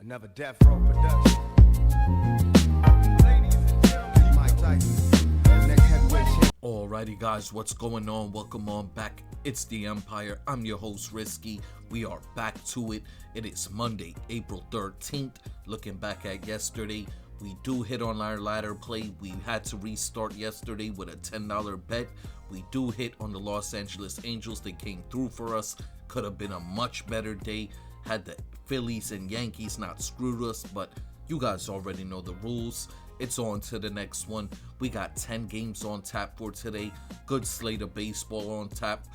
Another Death Row production. Ladies and gentlemen, Mike Tyson, the next heavyweight champion. Alrighty guys, what's going on? Welcome on back. It's the Empire. I'm your host Risky. We are back to it. It is Monday, April 13th. Looking back at yesterday, we do hit on our ladder play. We had to restart yesterday with a $10 bet. We do hit on the Los Angeles Angels. They came through for us. Could have been a much better day had the Phillies and Yankees not screwed us, but you guys already know the rules. It's on to the next one. We got 10 games on tap for today. Good slate of baseball on tap.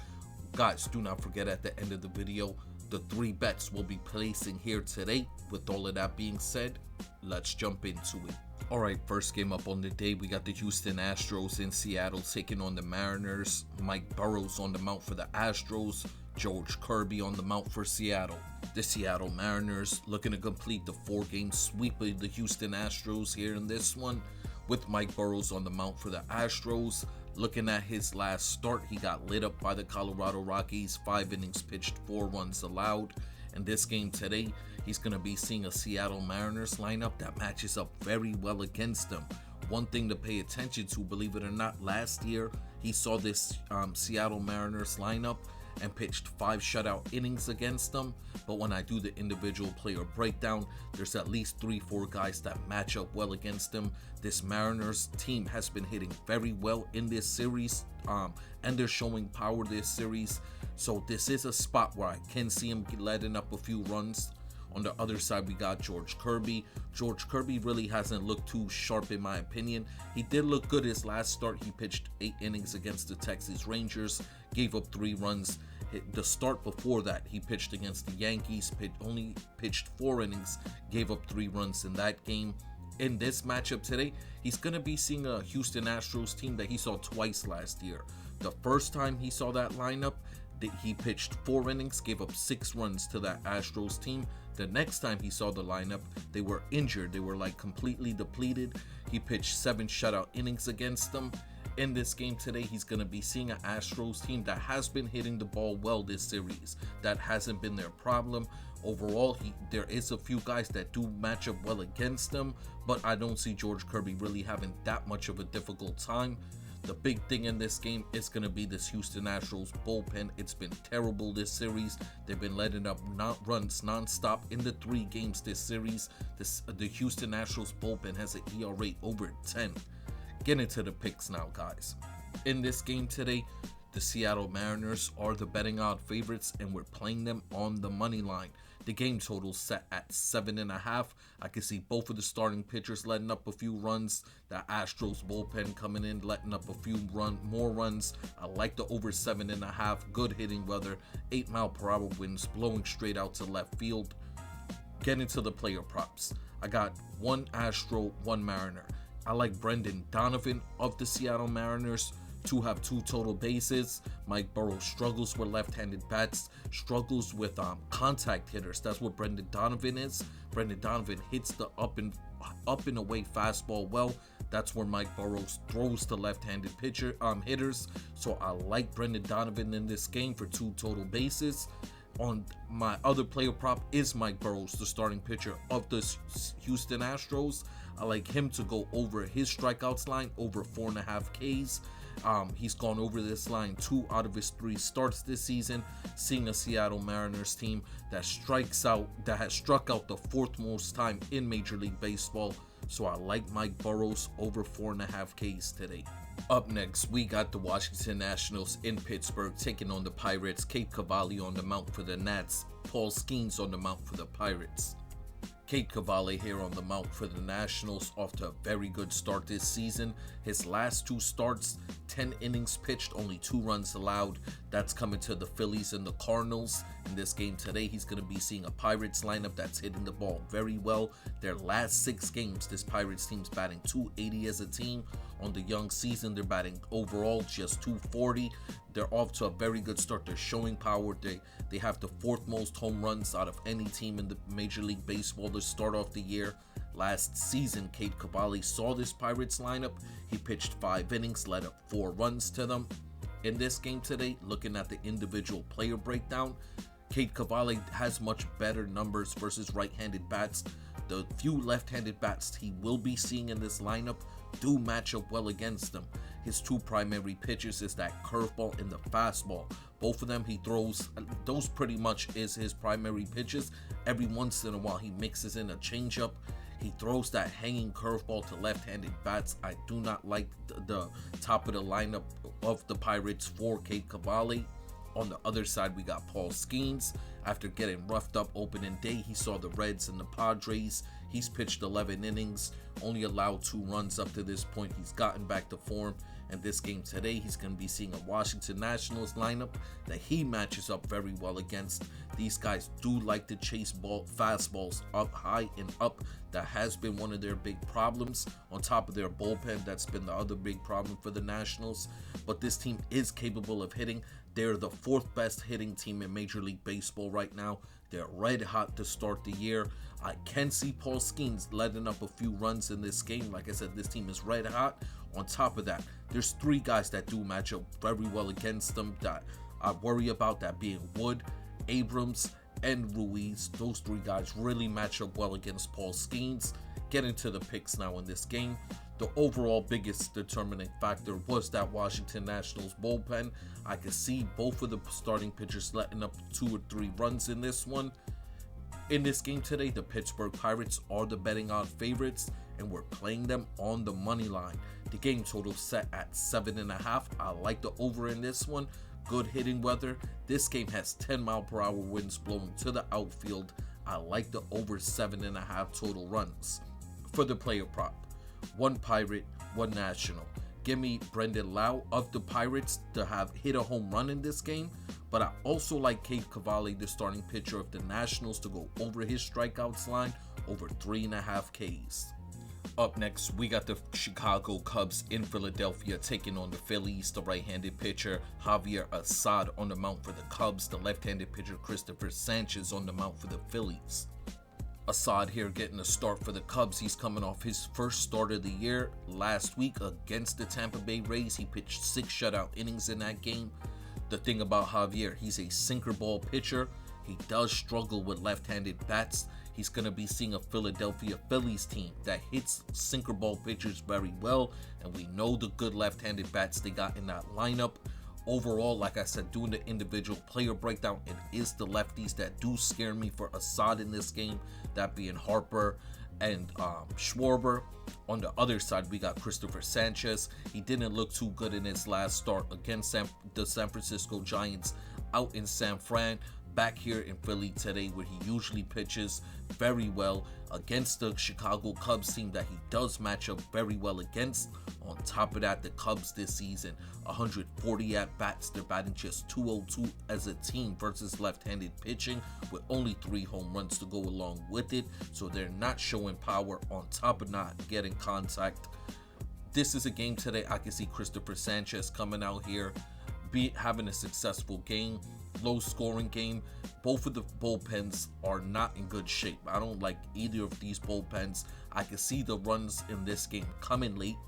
Guys, do not forget at the end of the video, the 3 bets we'll be placing here today. With all of that being said, let's jump into it. Alright, first game up on the day, we got the Houston Astros in Seattle taking on the Mariners. Mike Burrows on the mount for the Astros. George Kirby on the mount for Seattle. The Seattle Mariners looking to complete the 4-game sweep of the Houston Astros here in this one, with Mike Burrows on the mount for the Astros. Looking at his last start, he got lit up by the Colorado Rockies. 5 innings pitched, 4 runs allowed. In this game today, he's going to be seeing a Seattle Mariners lineup that matches up very well against them. One thing to pay attention to, believe it or not, last year he saw this Seattle Mariners lineup and pitched 5 shutout innings against them. But when I do the individual player breakdown, there's at least 3-4 guys that match up well against them. This Mariners team has been hitting very well in this series, and they're showing power this series. So this is a spot where I can see him letting up a few runs. On the other side, we got George Kirby. George Kirby really hasn't looked too sharp in my opinion. He did look good his last start. He pitched 8 innings against the Texas Rangers, gave up 3 runs. The start before that, he pitched against the Yankees, only pitched 4 innings, gave up 3 runs in that game. In this matchup today, he's going to be seeing a Houston Astros team that he saw twice last year. The first time he saw that lineup, he pitched 4 innings, gave up 6 runs to that Astros team. The next time he saw the lineup, they were injured. They were like completely depleted. He pitched 7 shutout innings against them. In this game today, he's going to be seeing an Astros team that has been hitting the ball well this series. That hasn't been their problem. Overall, there is a few guys that do match up well against them, but I don't see George Kirby really having that much of a difficult time. The big thing in this game is going to be this Houston Astros bullpen. It's been terrible this series. They've been letting up runs nonstop in the 3 games this series. The Houston Astros bullpen has an ERA over 10. Get into the picks now, guys. In this game today, the Seattle Mariners are the betting odd favorites, and we're playing them on the money line. The game total set at 7.5. I can see both of the starting pitchers letting up a few runs. The Astros bullpen coming in, letting up a few more runs. I like the over 7.5. Good hitting weather. 8-mile-per-hour winds blowing straight out to left field. Get into the player props. I got 1 Astro, 1 Mariner. I like Brendan Donovan of the Seattle Mariners to have 2 total bases. Mike Burrows struggles with left-handed bats, struggles with contact hitters. That's what Brendan Donovan is. Brendan Donovan hits the up and away fastball well. That's where Mike Burrows throws to left-handed hitters. So I like Brendan Donovan in this game for 2 total bases. On my other player prop is Mike Burrows, the starting pitcher of the Houston Astros. I like him to go over his strikeouts line, over 4.5 Ks. He's gone over this line 2 out of his 3 starts this season, seeing a Seattle Mariners team that has struck out the 4th most time in Major League Baseball. So I like Mike Burrows over 4.5 Ks today. Up next, we got the Washington Nationals in Pittsburgh taking on the Pirates. Kate Cavalli on the mount for the Nats. Paul Skeens on the mount for the Pirates. Kate Cavalli here on the mount for the Nationals, off to a very good start this season. His last 2 starts, 10 innings pitched, only 2 runs allowed. That's coming to the Phillies and the Cardinals. In this game today, he's going to be seeing a Pirates lineup that's hitting the ball very well. Their last 6 games, this Pirates team's batting .280 as a team. On the young season, they're batting overall just .240. They're off to a very good start. They're showing power. They have the 4th most home runs out of any team in the Major League Baseball to start off the year. Last season, Kate Cavalli saw this Pirates lineup. He pitched 5 innings, let up 4 runs to them. In this game today, looking at the individual player breakdown, Cade Cavalli has much better numbers versus right-handed bats. The few left-handed bats he will be seeing in this lineup do match up well against them. His two primary pitches is that curveball and the fastball. Both of them he throws, those pretty much is his primary pitches. Every once in a while he mixes in a changeup. He throws that hanging curveball to left-handed bats. I do not like the top of the lineup of the Pirates for Cade Cavalli. On the other side, we got Paul Skeens. After getting roughed up opening day, he saw the Reds and the Padres. He's pitched 11 innings, only allowed 2 runs up to this point. He's gotten back to form. And this game today, he's going to be seeing a Washington Nationals lineup that he matches up very well against. These guys do like to chase fastballs up high and up. That has been one of their big problems. On top of their bullpen, that's been the other big problem for the Nationals. But this team is capable of hitting. They're the 4th best hitting team in Major League Baseball right now. They're red hot to start the year. I can see Paul Skeens letting up a few runs in this game. Like I said, this team is red hot. On top of that, there's 3 guys that do match up very well against them that I worry about, that being Wood, Abrams, and Ruiz. Those 3 guys really match up well against Paul Skeens. Get into the picks now in this game. The overall biggest determining factor was that Washington Nationals bullpen. I could see both of the starting pitchers letting up 2 or 3 runs in this one. In this game today, the Pittsburgh Pirates are the betting odds favorites, and we're playing them on the money line. The game total set at 7.5. I like the over in this one. Good hitting weather. This game has 10-mile-per-hour winds blowing to the outfield. I like the over 7.5 total runs. For the player prop, 1 Pirate, 1 National. Give me Brendan Lau of the Pirates to have hit a home run in this game, but I also like Cade Cavalli, the starting pitcher of the Nationals, to go over his strikeouts line over 3.5 Ks. Up next, we got the Chicago Cubs in Philadelphia taking on the Phillies. The right-handed pitcher Javier Assad on the mound for the Cubs. The left-handed pitcher Christopher Sanchez on the mound for the Phillies. Assad here getting a start for the Cubs. He's coming off his first start of the year last week against the Tampa Bay Rays. He pitched 6 shutout innings in that game. The thing about Javier, he's a sinker ball pitcher. He does struggle with left-handed bats. He's going to be seeing a Philadelphia Phillies team that hits sinker ball pitchers very well, and we know the good left-handed bats they got in that lineup. Overall, like I said, doing the individual player breakdown, it is the lefties that do scare me for Assad in this game, that being Harper and Schwarber. On the other side, we got Christopher Sanchez. He didn't look too good in his last start against the San Francisco Giants out in San Fran. Back here in Philly today, where he usually pitches very well against the Chicago Cubs team that he does match up very well against. On top of that, the Cubs this season, 140 at-bats. They're batting just 202 as a team versus left-handed pitching, with only 3 home runs to go along with it. So they're not showing power on top of not getting contact. This is a game today I can see Christopher Sanchez coming out here, having a successful game. Low scoring game. Both of the bullpens are not in good shape. I don't like either of these bullpens. I can see the runs in this game coming late.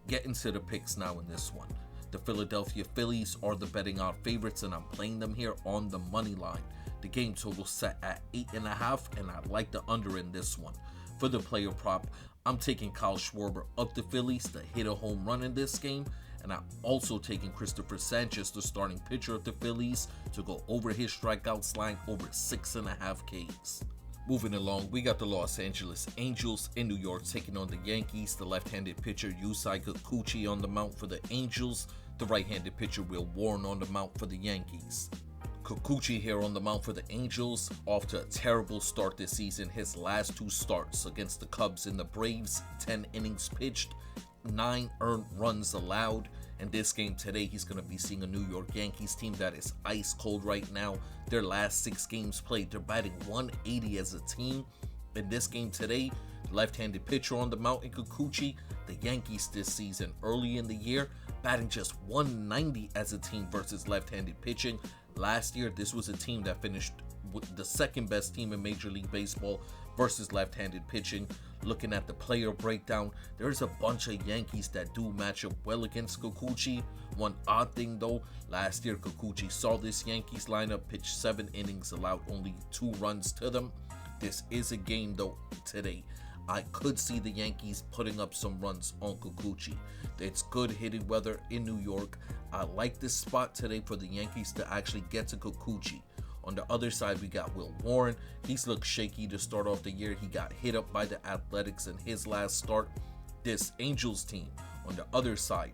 Get into the picks now in this one. The Philadelphia Phillies are the betting odds favorites, and I'm playing them here on the money line. The game total set at 8.5, and I like the under in this one. For the player prop, I'm taking Kyle Schwarber of the Phillies to hit a home run in this game. And I'm also taking Christopher Sanchez, the starting pitcher of the Phillies, to go over his strikeouts line over 6.5 Ks. Moving along, we got the Los Angeles Angels in New York taking on the Yankees. The left-handed pitcher Yusei Kikuchi on the mound for the Angels. The right-handed pitcher Will Warren on the mound for the Yankees. Kikuchi here on the mound for the Angels, off to a terrible start this season. His last 2 starts against the Cubs and the Braves, 10 innings pitched, 9 earned runs allowed. In this game today, he's going to be seeing a New York Yankees team that is ice cold right now. Their last 6 games played, they're batting 180 as a team. In this game today, left-handed pitcher on the mound in Kikuchi. The Yankees this season, early in the year, batting just 190 as a team versus left-handed pitching. Last year, this was a team that finished with the 2nd best team in Major League Baseball versus left-handed pitching. Looking at the player breakdown, there's a bunch of Yankees that do match up well against Kikuchi. One odd thing though, last year Kikuchi saw this Yankees lineup, pitched 7 innings, allowed only 2 runs to them. This is a game though today. I could see the Yankees putting up some runs on Kikuchi. It's good hitting weather in New York. I like this spot today for the Yankees to actually get to Kikuchi. On the other side, we got Will Warren. He's looked shaky to start off the year. He got hit up by the Athletics in his last start. This Angels team, on the other side,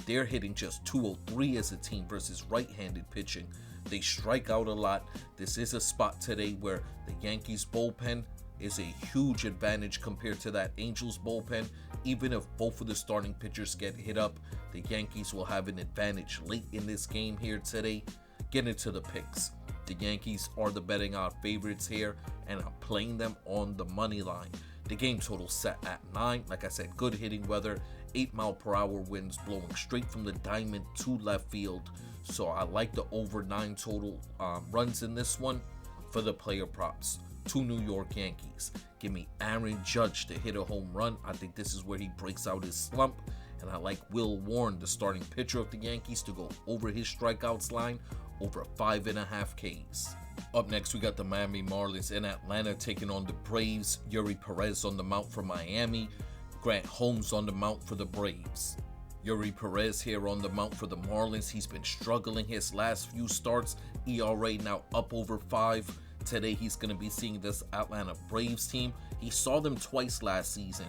they're hitting just 203 as a team versus right-handed pitching. They strike out a lot. This is a spot today where the Yankees bullpen is a huge advantage compared to that Angels bullpen. Even if both of the starting pitchers get hit up, the Yankees will have an advantage late in this game here today. Get into the picks. The Yankees are the betting odds favorites here, and I'm playing them on the money line. The game total set at 9. Like I said, good hitting weather, 8-mile-per-hour winds blowing straight from the diamond to left field. So I like the over 9 total runs in this one. For the player props, 2 New York Yankees. Give me Aaron Judge to hit a home run. I think this is where he breaks out his slump. And I like Will Warren, the starting pitcher of the Yankees, to go over his strikeouts line, over 5.5 Ks. Up next, we got the Miami Marlins in Atlanta taking on the Braves. Yuri Perez on the mound for Miami. Grant Holmes on the mound for the Braves. Yuri Perez here on the mound for the Marlins. He's been struggling his last few starts. ERA now up over 5. Today, he's going to be seeing this Atlanta Braves team. He saw them twice last season.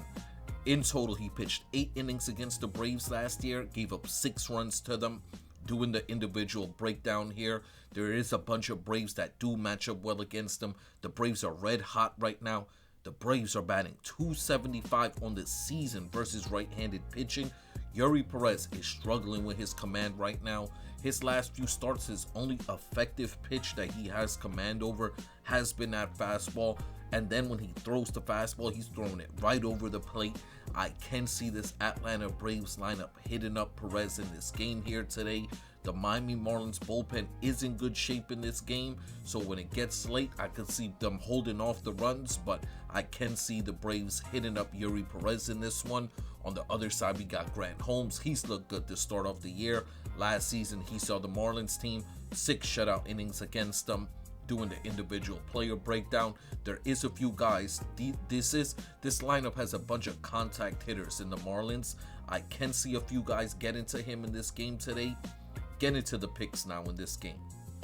In total, he pitched 8 innings against the Braves last year, gave up 6 runs to them. Doing the individual breakdown here, there is a bunch of Braves that do match up well against them. The Braves are red hot right now. The Braves are batting .275 on the season versus right-handed pitching. Yuri Perez is struggling with his command right now. His last few starts, his only effective pitch that he has command over has been that fastball. And then when he throws the fastball, he's throwing it right over the plate. I can see this Atlanta Braves lineup hitting up Perez in this game here today. The Miami Marlins bullpen is in good shape in this game, so when it gets late, I could see them holding off the runs, but I can see the Braves hitting up Yuri Perez in this one. On the other side, we got Grant Holmes. He's looked good to start off the year. Last season, he saw the Marlins team 6 shutout innings against them. Doing the individual player breakdown, there is a few guys. This lineup has a bunch of contact hitters in the Marlins. I can see a few guys get into him in this game today. Get into the picks now in this game.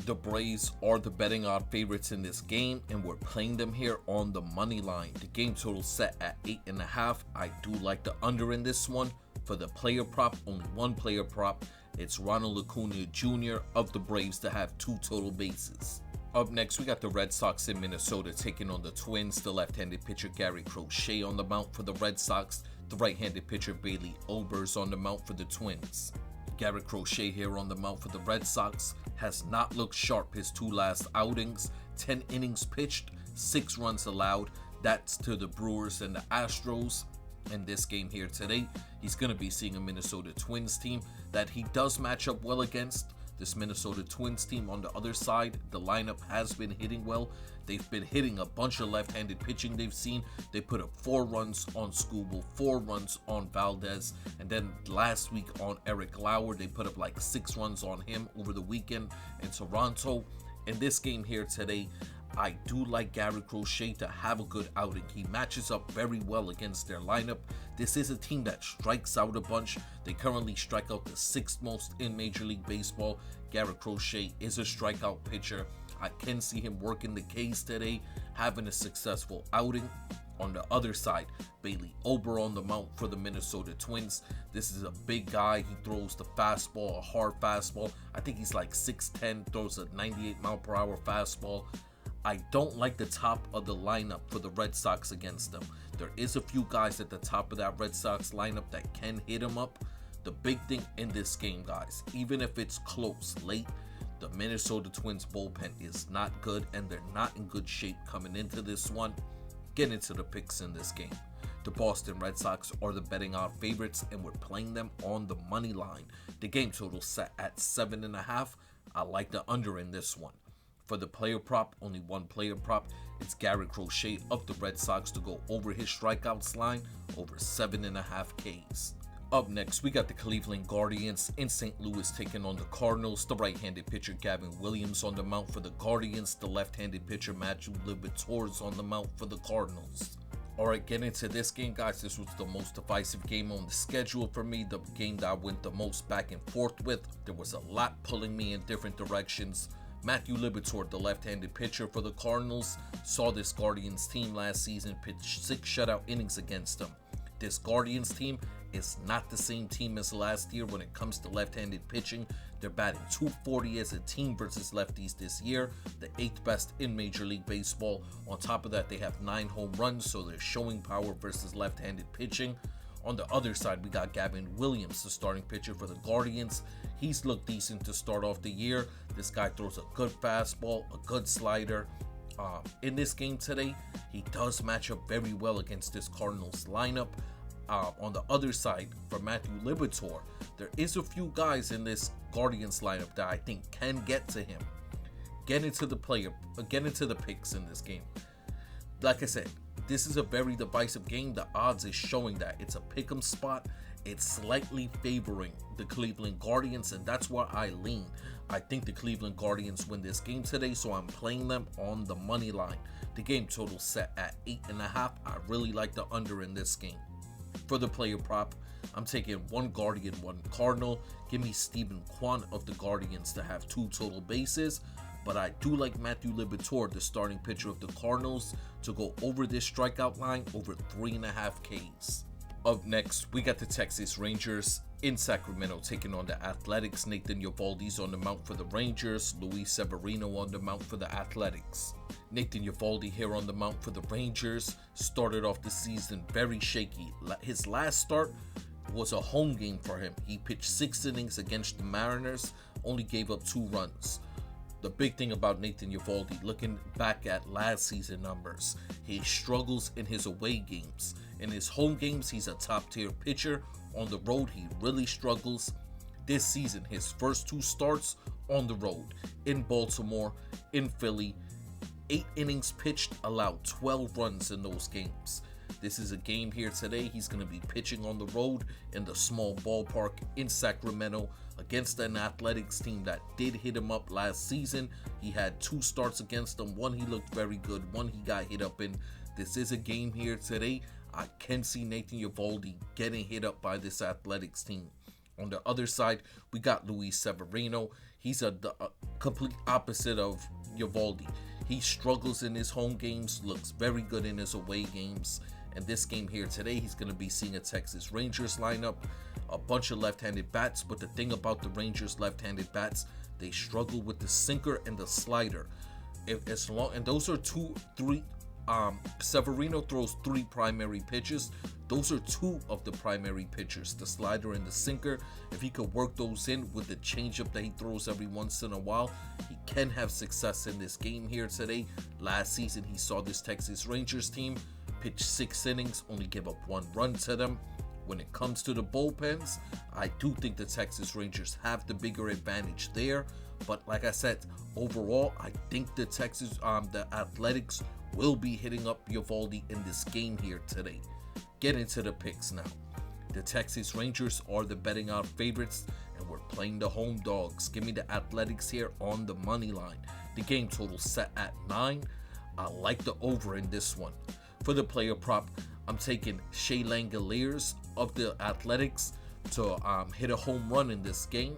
The Braves are the betting odd favorites in this game, and we're playing them here on the money line. The game total set at 8.5. I do like the under in this one. For the player prop, only one player prop. It's Ronald Acuna Jr. of the Braves to have 2 total bases. Up next, we got the Red Sox in Minnesota taking on the Twins. The left-handed pitcher Gary Crochet on the mound for the Red Sox. The right-handed pitcher Bailey Ober's on the mound for the Twins. Gary Crochet here on the mound for the Red Sox has not looked sharp his 2 last outings. 10 innings pitched, 6 runs allowed. That's to the Brewers and the Astros. In this game here today, he's going to be seeing a Minnesota Twins team that he does match up well against. This Minnesota Twins team on the other side, the lineup has been hitting well. They've been hitting a bunch of left-handed pitching they've seen. They put up 4 runs on Skubal, 4 runs on Valdez, and then last week on Eric Lauer, they put up like 6 runs on him over the weekend in Toronto. In this game here today, I do like Gary Crochet to have a good outing. He matches up very well against their lineup. This is a team that strikes out a bunch. They currently strike out the 6th most in Major League Baseball. Gary Crochet is a strikeout pitcher. I can see him working the K's today, having a successful outing. On the other side, Bailey Ober on the mound for the Minnesota Twins. This is a big guy. He throws the fastball, a hard fastball. I think he's like 6'10", throws a 98-mile-per-hour fastball. I don't like the top of the lineup for the Red Sox against them. There is a few guys at the top of that Red Sox lineup that can hit him up. The big thing in this game, guys, even if it's close late, the Minnesota Twins bullpen is not good, and they're not in good shape coming into this one. Get into the picks in this game. The Boston Red Sox are the betting odd favorites, and we're playing them on the money line. The game total set at 7.5. I like the under in this one. For the player prop, only one player prop. It's Garrett Crochet of the Red Sox to go over his strikeouts line, over 7.5 Ks. Up next, we got the Cleveland Guardians in St. Louis taking on the Cardinals. The right-handed pitcher Gavin Williams on the mound for the Guardians. The left-handed pitcher Matthew Liberatore is on the mound for the Cardinals. Alright, getting into this game, guys. This was the most divisive game on the schedule for me. The game that I went the most back and forth with. There was a lot pulling me in different directions. Matthew Liberatore, the left-handed pitcher for the Cardinals, saw this Guardians team last season pitch 6 shutout innings against them. This Guardians team is not the same team as last year when it comes to left-handed pitching. They're batting .240 as a team versus lefties this year, the 8th best in Major League Baseball. On top of that, they have 9 home runs, so they're showing power versus left-handed pitching. On the other side, we got Gavin Williams, the starting pitcher for the Guardians. He's looked decent to start off the year. This guy throws a good fastball, a good slider. In this game today, he does match up very well against this Cardinals lineup. On the other side, for Matthew Liberatore, there is a few guys in this Guardians lineup that I think can get to him. Get into the picks in this game. Like I said, this is a very divisive game. The odds is showing that it's a pick'em spot. It's slightly favoring the Cleveland Guardians, and that's where I lean. I think the Cleveland Guardians win this game today, so I'm playing them on the money line. The game total set at 8.5. I really like the under in this game. For the player prop, I'm taking one Guardian, one Cardinal. Give me Steven Kwan of the Guardians to have 2 total bases. But I do like Matthew Liberatore, the starting pitcher of the Cardinals, to go over this strikeout line over 3.5 Ks. Up next, we got the Texas Rangers in Sacramento taking on the Athletics. Nathan Eovaldi's on the mound for the Rangers. Luis Severino on the mound for the Athletics. Nathan Eovaldi here on the mound for the Rangers. Started off the season very shaky. His last start was a home game for him. He pitched 6 innings against the Mariners, only gave up 2 runs. The big thing about Nathan Eovaldi, looking back at last season numbers, he struggles in his away games. In his home games, he's a top-tier pitcher. On the road, he really struggles. This season, his first 2 starts on the road, in Baltimore, in Philly, 8 innings pitched, allowed 12 runs in those games. This is a game here today. He's going to be pitching on the road in the small ballpark in Sacramento against an Athletics team that did hit him up last season. He had 2 starts against them. One he looked very good, one he got hit up in. This is a game here today. I can see Nathan Eovaldi getting hit up by this Athletics team. On the other side, we got Luis Severino. He's the complete opposite of Eovaldi. He struggles in his home games, looks very good in his away games. And this game here today, he's going to be seeing a Texas Rangers lineup, a bunch of left-handed bats. But the thing about the Rangers left-handed bats, they struggle with the sinker and the slider. And those are 3. Severino throws 3 primary pitches. Those are 2 of the primary pitchers, the slider and the sinker. If he could work those in with the changeup that he throws every once in a while, he can have success in this game here today. Last season, he saw this Texas Rangers team pitch 6 innings, only give up 1 run to them. When it comes to the bullpens, I do think the Texas Rangers have the bigger advantage there. But like I said, overall, I think the Athletics will be hitting up Eovaldi in this game here today. Get into the picks now. The Texas Rangers are the betting odds favorites, and we're playing the home dogs. Give me the Athletics here on the money line. The game total set at 9. I like the over in this one. For the player prop, I'm taking Shea Langeliers of the Athletics to hit a home run in this game.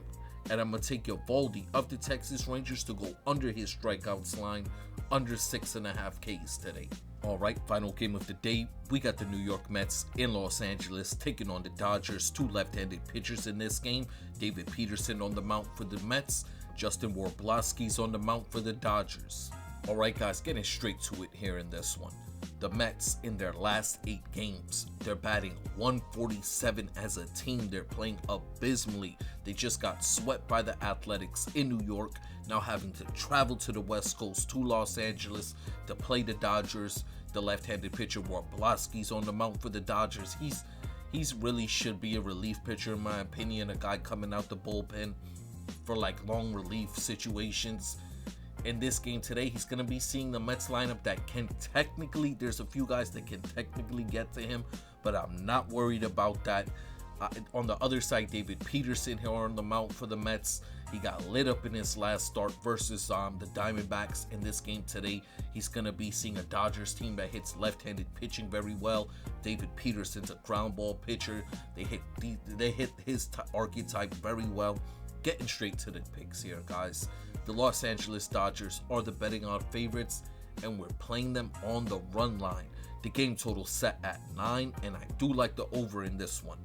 And I'm going to take Eovaldi of the Texas Rangers to go under his strikeouts line, under 6.5 Ks today. Alright, final game of the day. We got the New York Mets in Los Angeles taking on the Dodgers. 2 left-handed pitchers in this game. David Peterson on the mound for the Mets. Justin Warblowski's on the mound for the Dodgers. Alright guys, getting straight to it here in this one. The Mets, in their last 8 games, they're batting .147 as a team. They're playing abysmally. They just got swept by the Athletics in New York, now having to travel to the West Coast to Los Angeles to play the Dodgers. The left-handed pitcher Warblowski's on the mound for the Dodgers. He's really should be a relief pitcher in my opinion, a guy coming out the bullpen for like long relief situations. In this game today, he's going to be seeing the Mets lineup that can technically, there's a few guys that can technically get to him, but I'm not worried about that. On the other side, David Peterson here on the mound for the Mets. He got lit up in his last start versus the Diamondbacks. In this game today, he's going to be seeing a Dodgers team that hits left-handed pitching very well. David Peterson's a ground ball pitcher. They hit his archetype very well. Getting straight to the picks here, guys. The Los Angeles Dodgers are the betting odds favorites, and we're playing them on the run line. The game total set at 9, and I do like the over in this one.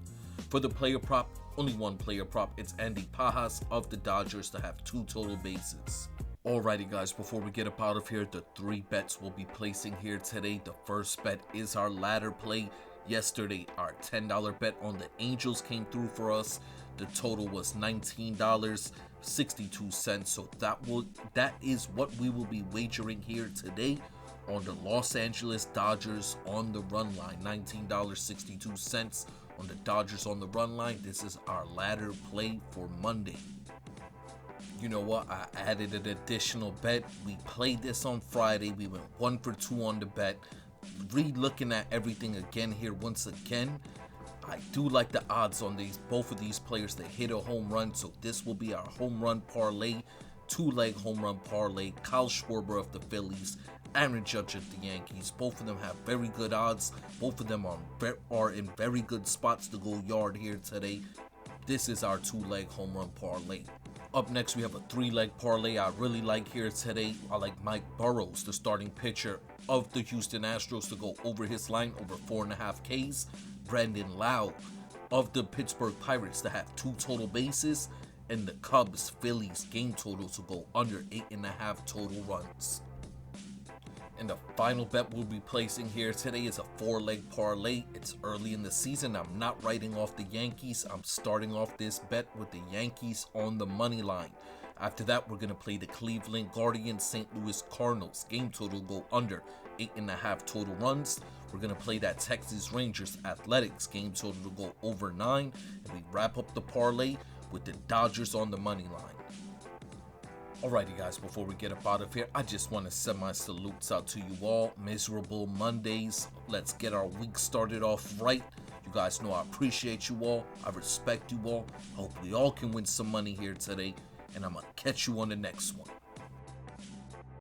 For the player prop, only one player prop. It's Andy Pajas of the Dodgers to have 2 total bases. Alrighty guys, before we get up out of here, the 3 bets we'll be placing here today. The first bet is our ladder play. Yesterday, our $10 bet on the Angels came through for us. The total was $19.62, so that is what we will be wagering here today on the Los Angeles Dodgers on the run line. $19.62 on the Dodgers on the run line. This is our ladder play for Monday. You know what? I added an additional bet. We played this on Friday. We went 1 for 2 on the bet. Re-looking at everything again here once again. I do like the odds on both of these players to hit a home run, so this will be our home run parlay, 2-leg home run parlay. Kyle Schwarber of the Phillies, Aaron Judge of the Yankees. Both of them have very good odds. Both of them are in very good spots to go yard here today. This is our 2-leg home run parlay. Up next, we have a 3-leg parlay I really like here today. I like Mike Burrows, the starting pitcher of the Houston Astros, to go over his line, over 4.5 Ks. Brandon Lau of the Pittsburgh Pirates to have 2 total bases. And the Cubs Phillies game total to go under 8.5 total runs. And the final bet we'll be placing here today is a 4-leg parlay. It's early in the season. I'm not writing off the Yankees. I'm starting off this bet with the Yankees on the money line. After that, we're going to play the Cleveland Guardians, St. Louis Cardinals. Game total go under 8.5 total runs. We're going to play that Texas Rangers Athletics. Game total to go over 9. And we wrap up the parlay with the Dodgers on the money line. Alrighty guys, before we get up out of here, I just want to send my salutes out to you all. Miserable Mondays. Let's get our week started off right. You guys know I appreciate you all. I respect you all. Hope we all can win some money here today. And I'm going to catch you on the next one.